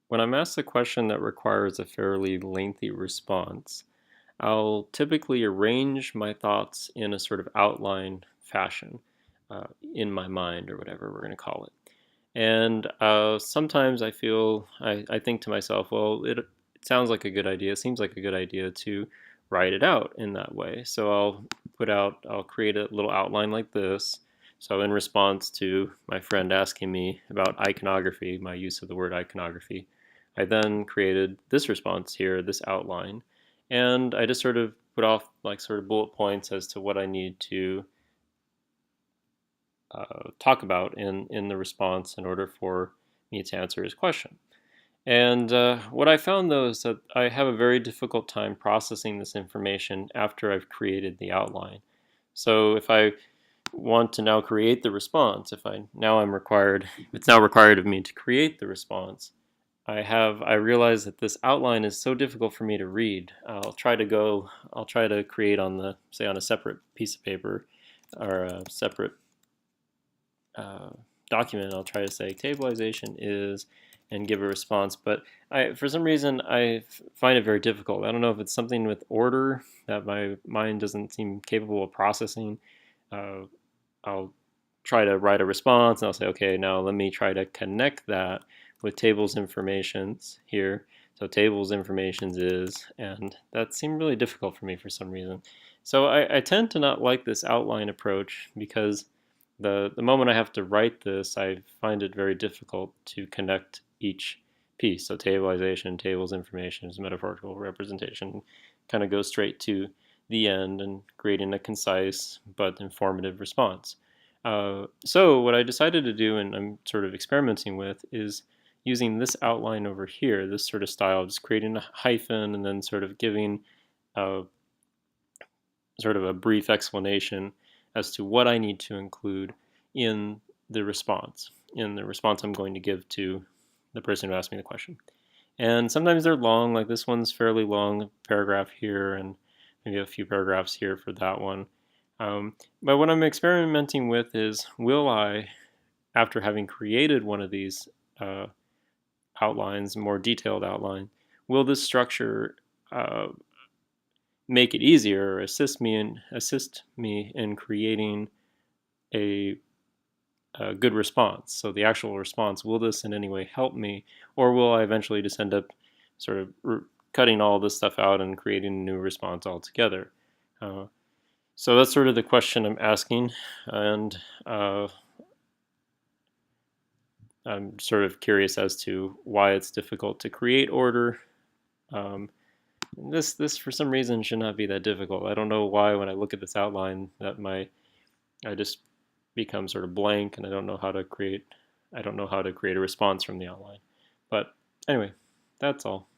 When I'm asked a question that requires a fairly lengthy response, I'll typically arrange my thoughts in a sort of outline fashion in my mind, or whatever we're going to call it. And sometimes I think to myself, well, it sounds like a good idea, seems like a good idea to write it out in that way. So I'll create a little outline like this. So in response to my friend asking me about iconography, my use of the word iconography, I then created this response here, this outline, and I just sort of put off like sort of bullet points as to what I need to talk about in the response in order for me to answer his question. And what I found though is that I have a very difficult time processing this information after I've created the outline. So if I want to now create the response, if it's now required of me to create the response, I realize that this outline is so difficult for me to read. I'll try to create on a separate piece of paper or a separate uh, document. I'll try to say tableization is and give a response, but for some reason I find it very difficult. I don't know if it's something with order that my mind doesn't seem capable of processing. Uh, I'll try to write a response and I'll say, okay, now let me try to connect that with tables informations here. So tables informations is, and that seemed really difficult for me for some reason. So I tend to not like this outline approach because the moment I have to write this, I find it very difficult to connect each piece. So tableization, tables information is metaphorical representation, kind of goes straight to the end and creating a concise but informative response. So what I decided to do, and I'm sort of experimenting with, is using this outline over here, this sort of style, just creating a hyphen and then sort of giving a, sort of a brief explanation as to what I need to include in in the response I'm going to give to the person who asked me the question. And sometimes they're long, like this one's fairly long, paragraph here, and maybe a few paragraphs here for that one. But what I'm experimenting with is, will I, after having created one of these uh, outlines, more detailed outline, will this structure uh, make it easier or assist me in creating a, a good response? So the actual response, will this in any way help me, or will I eventually just end up sort of cutting all this stuff out and creating a new response altogether? Uh, so that's sort of the question I'm asking, and I'm sort of curious as to why it's difficult to create order. Um, this for some reason should not be that difficult. I don't know why when I look at this outline that I just become sort of blank and I don't know how to create a response from the outline. But anyway, that's all.